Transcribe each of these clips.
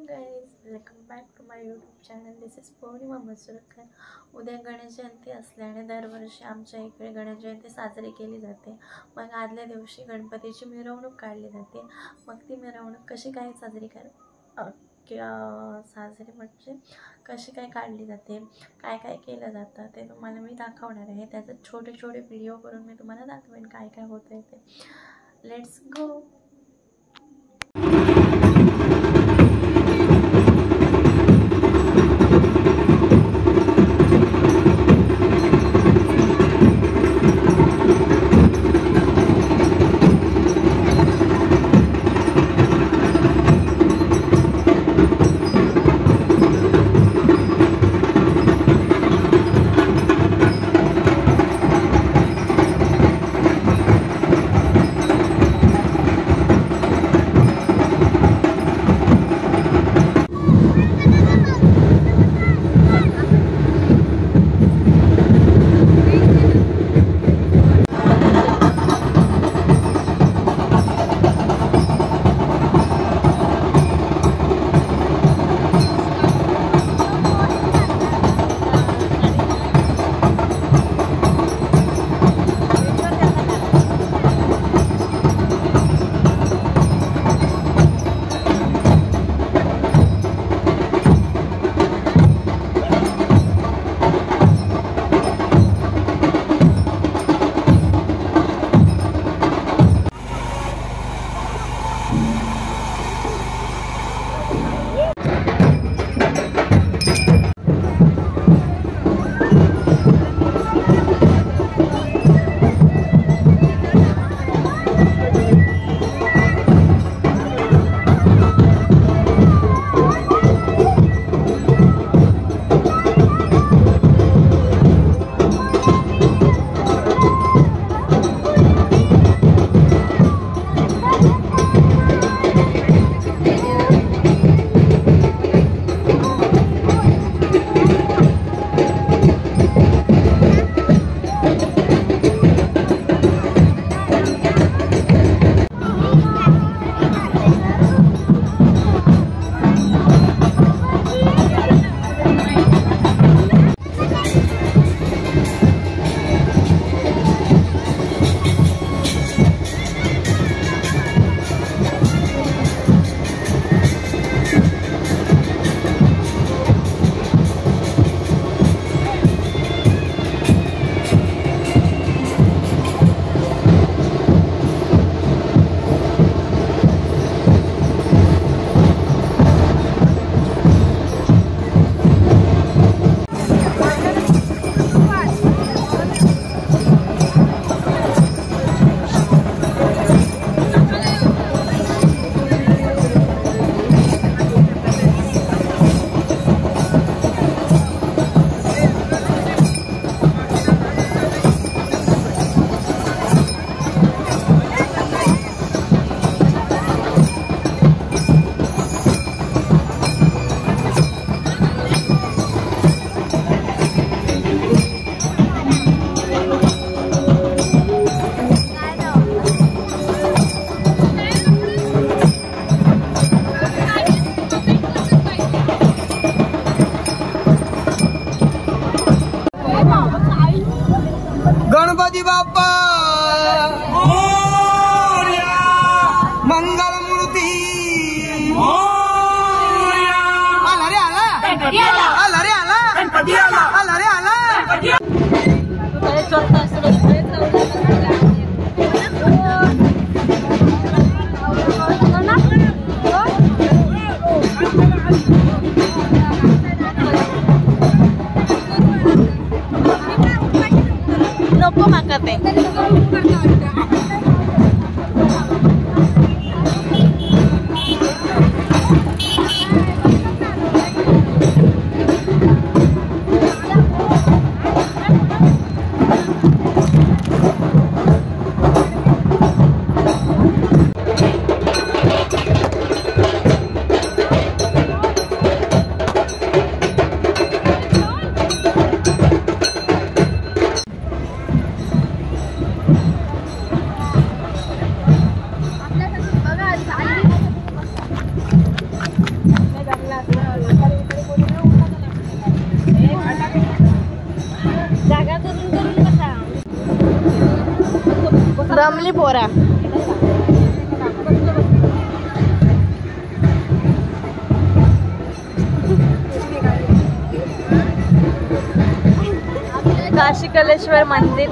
Guys, welcome back to my YouTube channel. This is Pournima Masurkar. उद्या गणेश जयंती असल्याने दरवर्षी आमच्या इकडे गणेश जयंती साजरी केली जाते. मग आदल्या दिवशी गणपतीची मिरवणूक काढली जाते. मग ती मिरवणूक कशी काय साजरी म्हणजे कशी काय काढली जाते, काय काय केलं जातं ते तुम्हाला मी दाखवणार आहे. त्याचे छोटे छोटे व्हिडिओ करून मी तुम्हाला दाखवेन काय काय होतं आहे ते. Let's go. दमली पोरा. काशी कलेश्वर मंदिर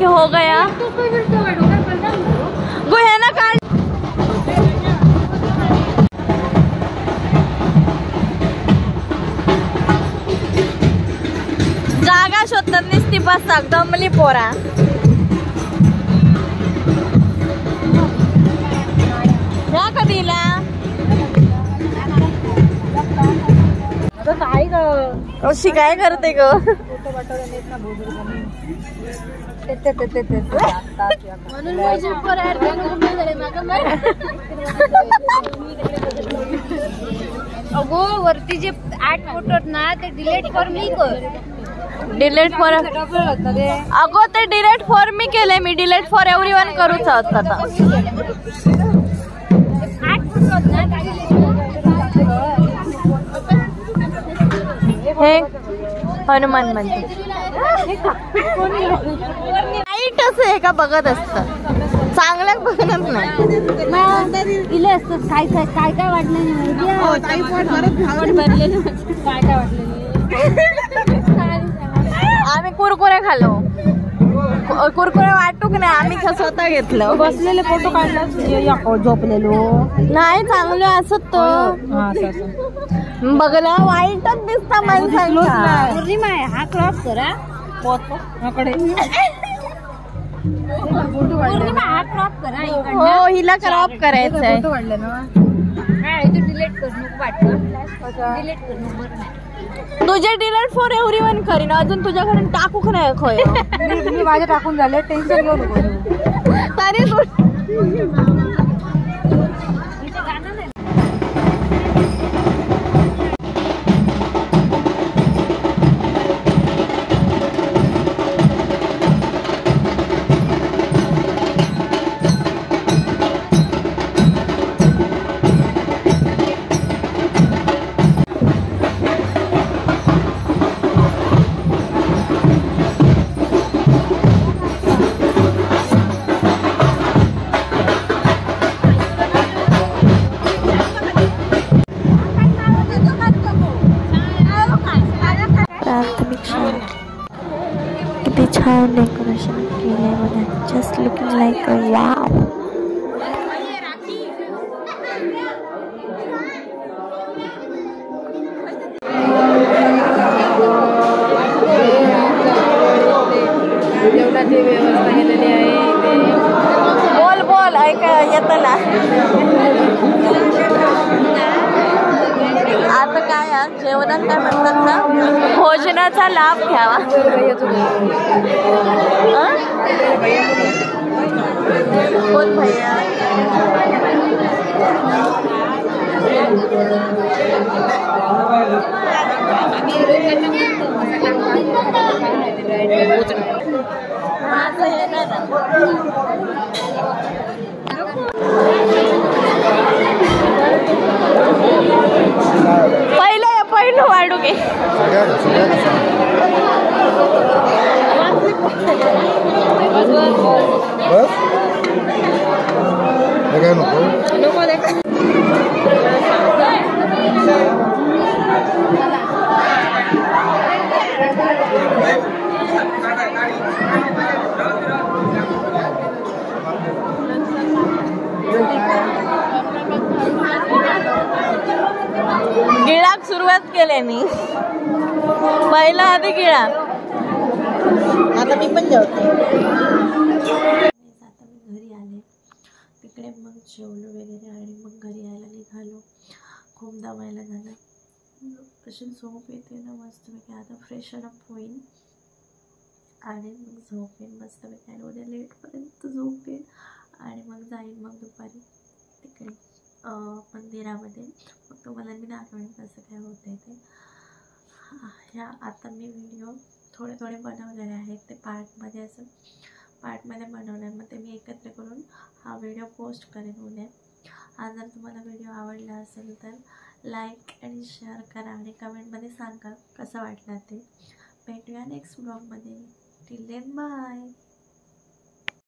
हो गया गुहेना काढ. जागा शोधतात नुसती बस दमली पोरा. ह्या कधीला काय ग अशी काय करते ग. अगो वरती जे 8 फोटो ना ते डिलीट कर मी कर. डिलीट फॉर अगो ते डिलीट फॉर मी केले. मी डिलीट फॉर एव्हरीवन करूच आता. 8 फोटो ना हे हनुमान मंदिर नाईट असं आहे का बघत असतं. चांगल्या बघत नाही. इले असतं काय काय काय काय वाटलं नाही आम्ही कुरकुरे खालो. कुरकुरे वाटूक नाही आम्ही स्वतः घेतलं. बसलेले फोटो काढला झोपलेलो नाही चांगलं असत तो बघला वाईटच दिसता माणसांना. पौर्णिमा आहे हा क्रॉप करा पौर्णिमा हा क्रॉप करा. हो हिला क्रॉप करायचंय. डिलीट कर नको वाटतं. डिलीट कर नको. तुझे डिलीट फॉर एव्हरीवन करीन. अजून तुझ्याकडे टाकूक नाही खोय. मी माझे टाकून झाले टेन्शन घेऊ नको तरी Just looking like a wow. जेवणाची व्यवस्था केलेली आहे. बोल बोल ऐका येतं ना. आता काय जेवणात काय म्हणतात ना, भोजनाचा लाभ घ्यावा. कोण भैया? माझं हे ना पहिलं वाढू घे. गिळाक सुरुवात केली मी. पहिला आधी गिळा. आता मी पण जेवते. आता मी घरी आले, तिकडे मग जेवलो वगैरे आणि मग घरी यायला निघालो. खूप दमायला झालं, अशी झोप येते ना मस्तपैकी. आता फ्रेशअप होईल आणि मग झोपेन मस्तपैकी. आणि उद्या लेटपर्यंत झोपेन आणि मग जाईल मग दुपारी तिकडे मंदिरामध्ये. मग तुम्हाला मी दाखवेन कसं काय होतं आहे ते. ह्या आता मी व्हिडिओ थोडे बनवलेले आहेत, ते पार्टमध्ये बनवले. मग ते मी एकत्र करून हा व्हिडिओ पोस्ट करेन उद्या. आज जर तुम्हाला व्हिडिओ आवडला असेल तर लाईक आणि शेअर करा आणि कमेंटमध्ये सांगा कसं वाटलं ते. भेटूया नेक्स्ट ब्लॉगमध्ये. Till then bye.